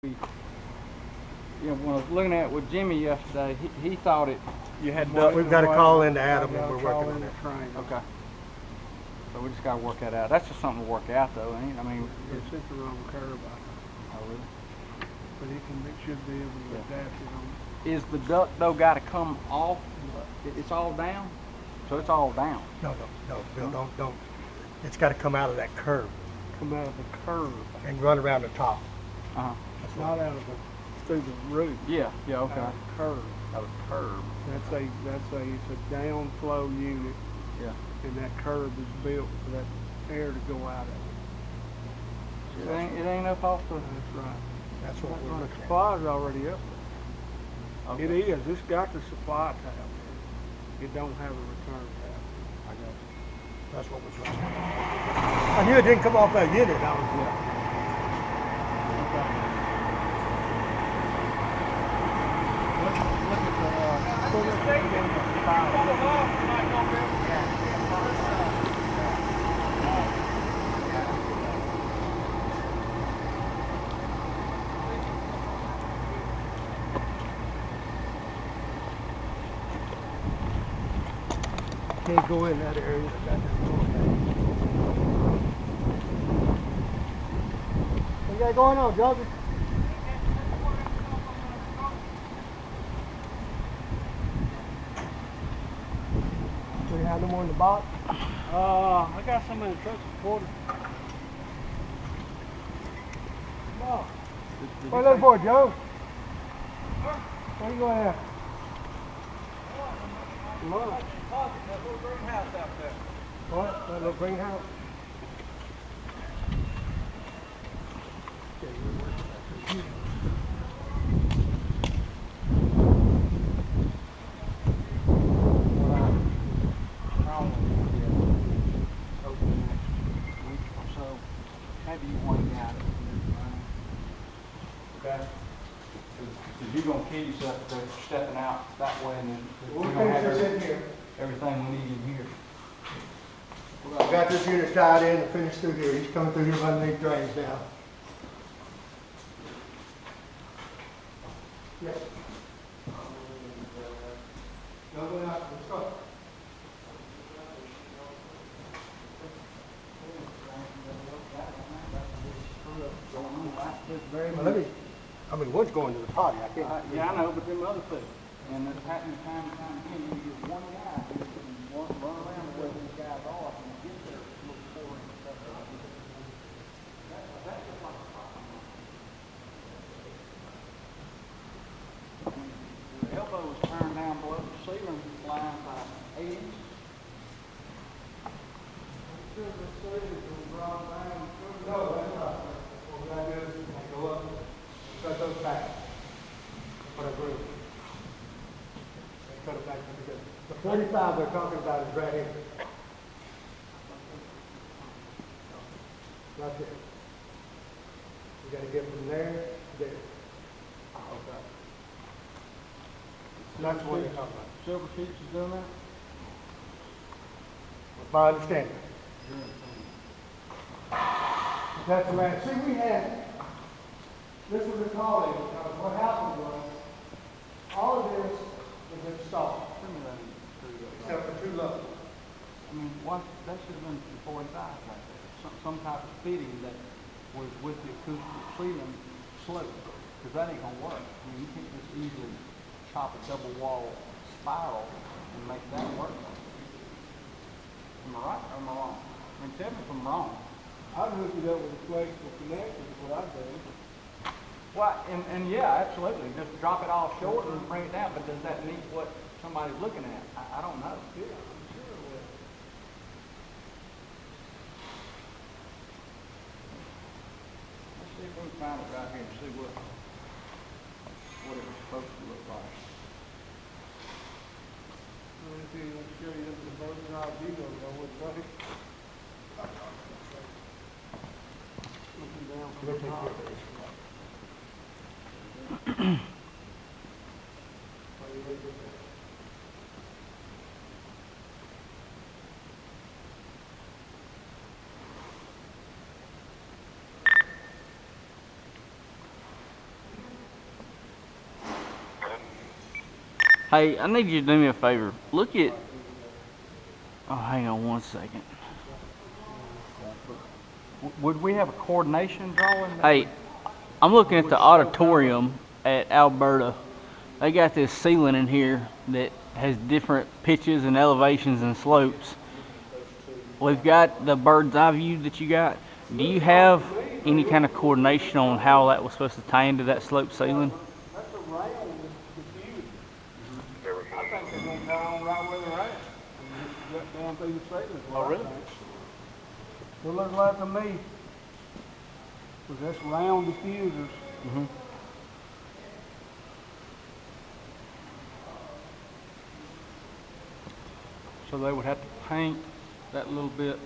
You know, when I was looking at it with Jimmy yesterday, he thought you had We've got to call into Adam and we're working on it. Okay. So we just got to work that out. That's just something to work out, though, ain't it? I mean, it's at the wrong curve. Oh, really? But it should be able to adapt it on. Is the duct though got to come off? It's all down, so it's all down. No, Bill, don't. It's got to come out of that curve. Come out of the curve and run around the top. It's not out of through the roof. Yeah, okay. Out of the curve. Out of the curve. It's a downflow unit. Yeah. And that curve is built for that air to go out of it. It ain't up off the. That's right. That's what we're looking at. The supply's already up there. Okay. It is. It's got the supply tab. It don't have a return tab. I got you. That's what we're looking at. I knew it didn't come off that unit. I was can't go in that area. What you got going on, Joseph? Do you have no more in the box? I got some in the truck quarter. No. What are you looking for, Joe? What are you going after? Lunch. That little greenhouse out there. What? That little greenhouse? Maybe you want to get out of it. Okay? Because you're going to kill yourself if they're stepping out that way, and then We'll finish this in here. Everything we need in here. I've got this unit tied in and finished through here. He's coming through here running these drains now. Yes. No, go out. Let's go. Well, one's going to the potty. I can't. Yeah, I know, but them other two. And it's happening time and time again. You get one guy who can run around where these guys are and get there, look for and stuff like that. That's just like a problem. When the elbow is turned down below the ceiling line by 8 inches. The ceiling is brought down. No, that's not. What we got to do is go up, cut those back, put a roof. Cut it back together. The 45 they're talking about is right here. Right there. You got to get from there to there. Okay. That's what they're talking about. Silver Sheets is doing that? That's my understanding. That's the land. See, we had, this was a calling, because what happened was, all of this was installed, except for two levels. I mean, that should have been 45 right there. Some type of fitting that was with the acoustic ceiling slope, because that ain't gonna work. I mean, you can't just easily chop a double wall spiral and make that work. Am I right or am I wrong? I mean, tell me if I'm wrong. I'd hook it up with a flexible connector is what I'd do. Well, and yeah, absolutely. Just drop it all short and bring it down, but does that meet what somebody's looking at? I don't know. Yeah, I'm sure it will. Let's see if we can find it right here and see what it was supposed to look like. Let me see, let's show you the version of view of it, right? Looking down from the top. Hey, I need you to do me a favor. Look at. Oh, hang on one second. Would we have a coordination drawing? Hey, I'm looking at the auditorium at Alberta. They got this ceiling in here that has different pitches and elevations and slopes. We've got the bird's eye view that you got. Do you have any kind of coordination on how that was supposed to tie into that slope ceiling? That's a round diffuser. I think they're gonna tie on right where they're at. And just gut down through the ceiling. Oh, really? It looks like to me. Cause that's round diffusers. Mm-hmm. So they would have to paint that little bit.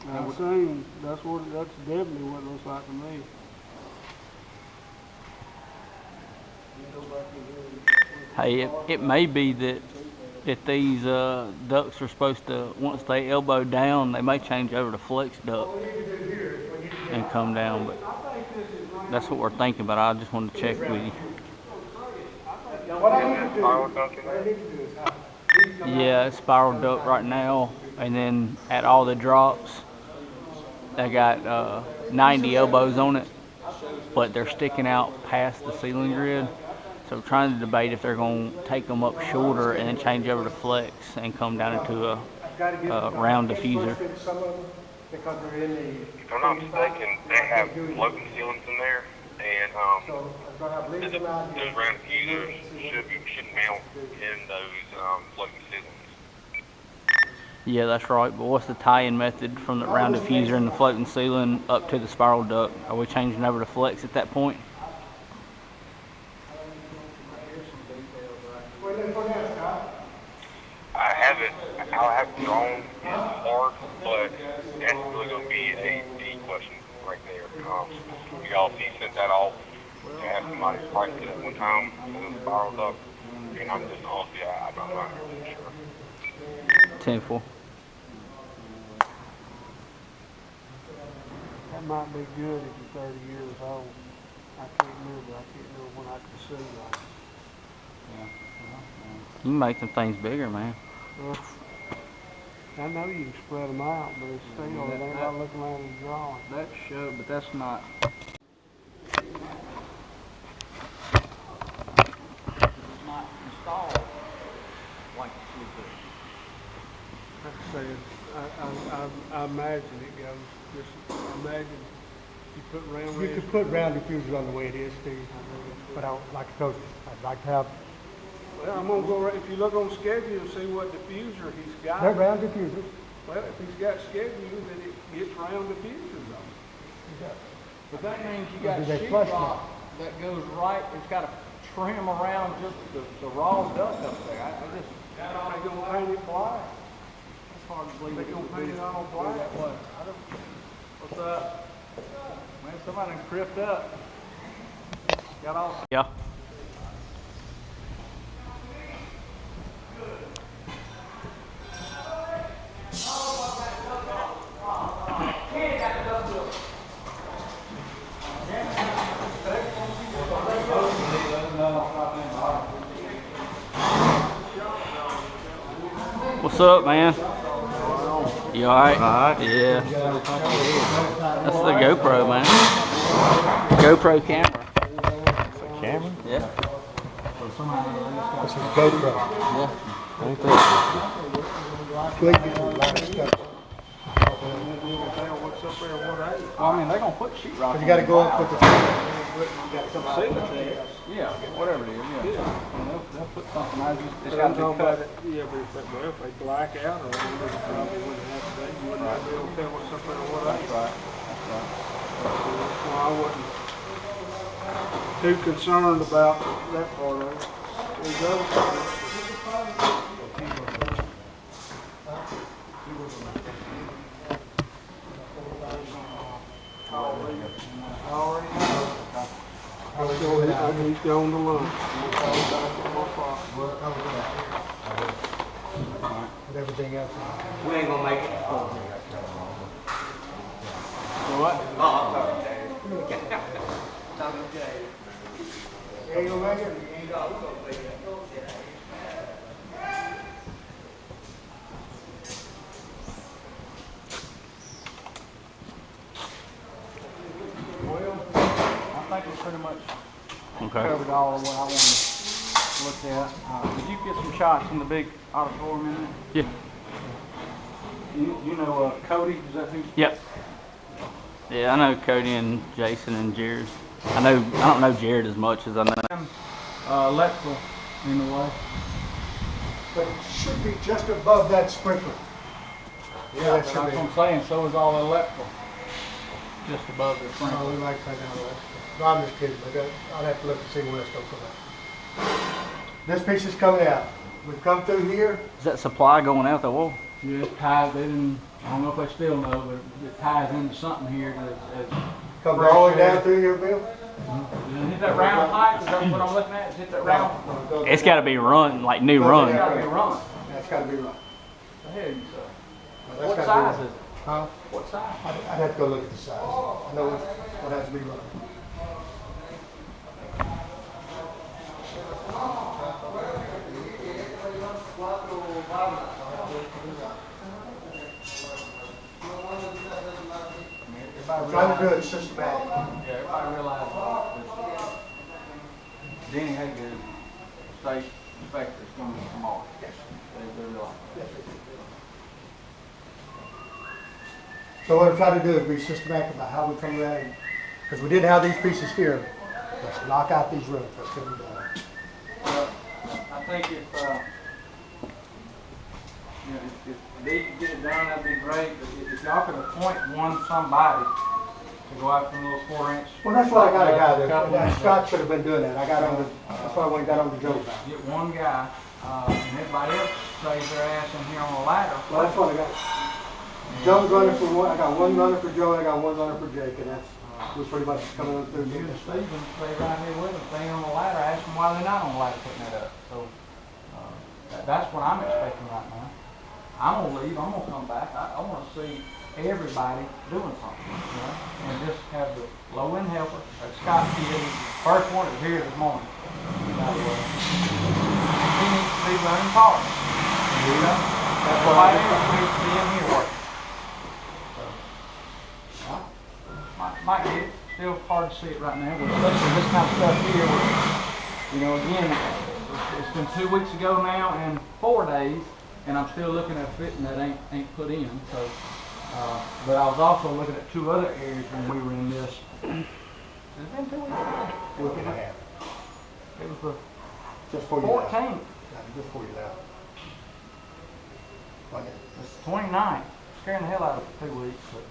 I'm saying, that's definitely what it looks like to me. Hey, it may be that these ducts are supposed to, once they elbow down, they may change over to flex duct and come down, but that's what we're thinking. But I just wanted to check with you. What I need to do is, Yeah, it's spiral duct right now, and then at all the drops, they got 90 elbows on it, but they're sticking out past the ceiling grid. So we're trying to debate if they're going to take them up shorter and then change over to flex and come down into a round diffuser. because they're in the. If I'm not mistaken, they have floating ceilings in there, and So I'm gonna have leaves those around here. round diffusers should mount in those floating ceilings. Yeah, that's right. But what's the tie-in method from the round diffuser and the floating ceiling up to the spiral duct? Are we changing over to flex at that point? What are you looking for now, Scott? I'll have it drawn in part, but that's really going to be a D question right there. Y'all see sent that off to have somebody price it at one time and then spiral duct, and I'm just honestly, I'm not really sure. 10-4. That might be good if you're 30 years old. I can't remember when I could see like. You can make them things bigger, man. I know you can spread them out, but it's still, it ain't like looking around and drawing. That show, but that's not. It's not installed like it should be. Like I said, I imagine it goes, just imagine you put round. You could put round diffusers on the way it is, Steve. But I, like I told you, I'd like to have. Well, I'm gonna go right, if you look on schedule and see what diffuser he's got. They're round diffusers. Well, if he's got schedule, then it gets round diffusers on it. But that means you got Do they sheet flush rock that goes right, it's got to trim around just the raw duct up there. I just, They gonna paint it black. it's hard to believe They gonna paint it all black. that way. What's up? Man, somebody done cripped up. Got all. Yeah. What's up, man? You alright? Alright. Yeah. That's the GoPro, man. GoPro camera. Camera? Yeah. This is GoPro. Yeah. Click it to a lot of stuff. What's up there, what ain't? Well, I mean, they're gonna put sheet rock. You gotta go up with the. Yeah, whatever it is, yeah. And they'll put something, it's I'm got to talking be about cut. it, yeah, but if they black out or whatever, they probably wouldn't have to, you wouldn't have to be able to tell what's up there or what ain't. That's right, that's right. Well, I wasn't too concerned about that part of it. There's other parts. He's going to lunch. With everything else. We ain't gonna make it. What? Ain't gonna make it? much Okay. covered all of what I wanted to look at. Did you get some shots in the big auditorium in there? Yeah. You know Cody, is that who? Yep. Yeah, I know Cody and Jason and Jared. I don't know Jared as much as I know. Electrical in the way. But it should be just above that sprinkler. Yeah, that That's should what be. I'm saying, so is all the electrical. Just above the Oh, sprinkler. we might take down that. No, I'm just kidding, but I'll have to look and see where it's gonna come out. This piece is coming out. We've come through here. Is that supply going out the wall? Yeah, it ties, they didn't, I don't know if they still know, but it ties into something here that's Comes all the way down through here, Bill. hit that round pipe, is that what I'm looking at? Is hit that round? It's got to be run, like new run. It's gotta be run. That's gotta be right. The hell you say? That's What gotta be size right. is it? Huh? What size? I'd have to go look at the size. I know what has to be run. Trying to do it systematic. Yeah, everybody realizes that Denny Hager, state inspector, is coming tomorrow. Yes. They realize. So what I'm trying to do is be systematic about how we come around, because we didn't have these pieces here. Let's knock out these rooms. Let's get them done. Well, I think if they could get it done, that'd be great, but if y'all could appoint somebody to go out from a little 4-inch. Well, that's why I got a guy there. Couple Yeah, inches. Scott should have been doing that. That's why I went and got on the Joe about it. Get one guy, and everybody else stays their ass in here on a ladder. Well, that's what I got. Joe's running for one. I got one runner for Joe and I got one runner for Jake, and we're pretty much coming up through. You and Stephen stay right here with them, stay on the ladder, ask them why they're not on the ladder putting that up. So, that's what I'm expecting right now. I'm gonna leave, I'm gonna come back, I wanna see everybody doing something, you know? And just have the low-end helper, that Scott kid, first one that was here this morning. You know, he needs to be running cars, you know? That's why else needs to be in here working. So, might get it, still hard to see it right now, but especially this kind of stuff here, you know, again, it's been 2 weeks ago now and 4 days, and I'm still looking at fitting that ain't put in. So, but I was also looking at 2 other areas when we were in this. It's been 2 weeks ago. Week and a half. It was the Just for you. Now. 14th. Just for you now. It's the 29th. Scaring the hell out of it for 2 weeks. But,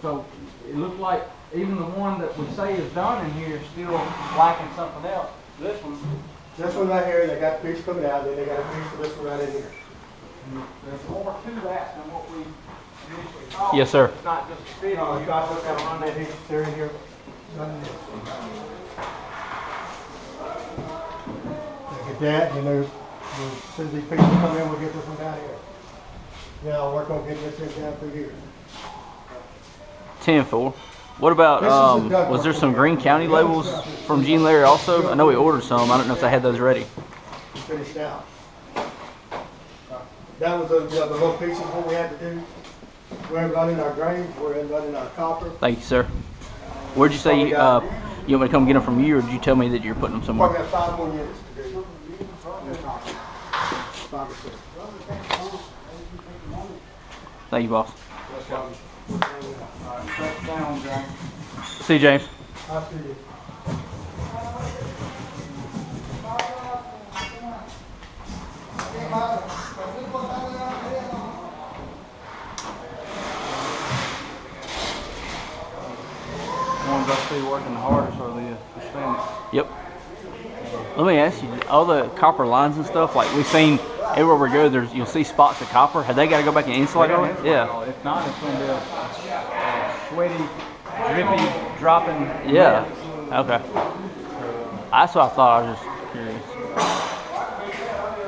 so it looked like even the one that we say is done in here is still lacking something else. This one right here, they got the piece coming out, then they got a piece for this one right in here. There's more to that than what we initially thought. Yes, sir. It's not just a fitting. Oh, You Scott, gotta look look at at them, they're in here. Get that, and there's, as soon as these pieces come in, we'll get this one down here. Yeah, I'll work on getting this thing down through here. 10-4. What about, This is a duck was there work. some Green County labels from Gene Larry also? I know we ordered some. I don't know if they had those ready. We finished out. That was the little pieces what we had to do. We're running our drains, we're running our copper. Thank you, sir. Where'd you say you want me to come get them from you, or did you tell me that you're putting them somewhere? Probably got 5 more units to do. 5 or 6. Thank you, boss. Shut down, James. See you, James. I'll see you. The ones I see working the hardest are the Hispanics. Yep. Let me ask you, all the copper lines and stuff, like we've seen everywhere we go, you'll see spots of copper. Have they got to go back and insulate all it? Yeah. If not, it's going to be a sweaty, drippy, dropping. Yeah. mess. Okay. That's what I thought. I was just curious.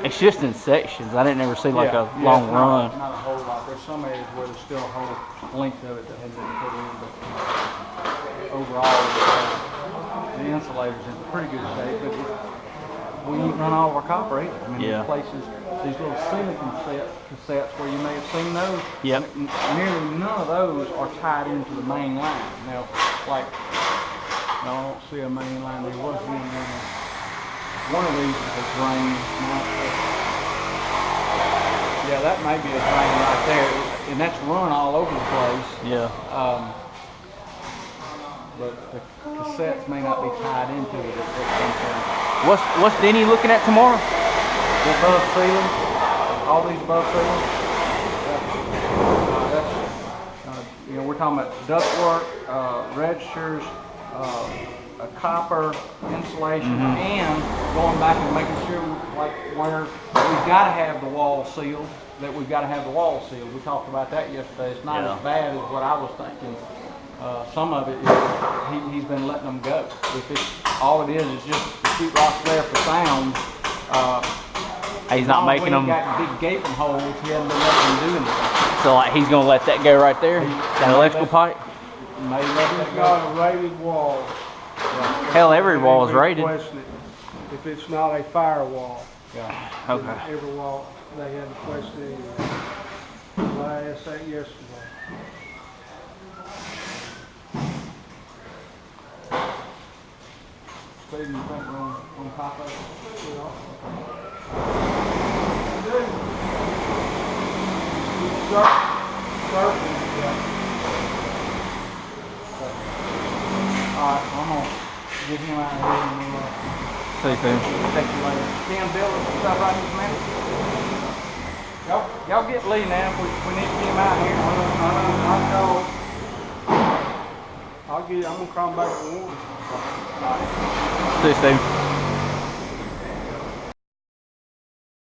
It's just in sections. I didn't ever see like a long it's run. Not a whole lot. There's some areas where there's still a whole length of it that hasn't been put in, but overall, the insulators in pretty good shape. But we ain't run all of our copper either. I mean, Yeah. there's places, these little silicon cassettes where you may have seen those. Yep. Nearly none of those are tied into the main line. Now, like I don't see a main line. There was one there. One of these is a drain. Yeah, that may be a drain right there, and that's run all over the place. Yeah. But the cassettes may not be tied into it at some point. What's Denny looking at tomorrow? The above ceiling, all these above ceilings. You know, we're talking about ductwork, registers, a copper insulation, and going back and making sure, like where we've got to have the wall sealed, that we've got to have the wall sealed. We talked about that yesterday. It's not as bad as what I was thinking. Some of it is he's been letting them go. If it's all it is just the sheetrock's there for sound. He's not making them. Got big gaping holes. He hasn't been letting them do anything. So like he's gonna let that go right there. That electrical pipe. May let that It's go. not a rated wall. Hell, every wall is rated. Question it if it's not a firewall. Yeah. Okay. Every wall, they had to question it anyway. I asked that yesterday. Steve, you think we're on top of it? Alright, I'm gonna get him out of here and we'll See you soon. take you later. Can Bill and stuff right this minute? Y'all get Lee now. We need to get him out here. I'm gonna call him back for one. See you, Steve.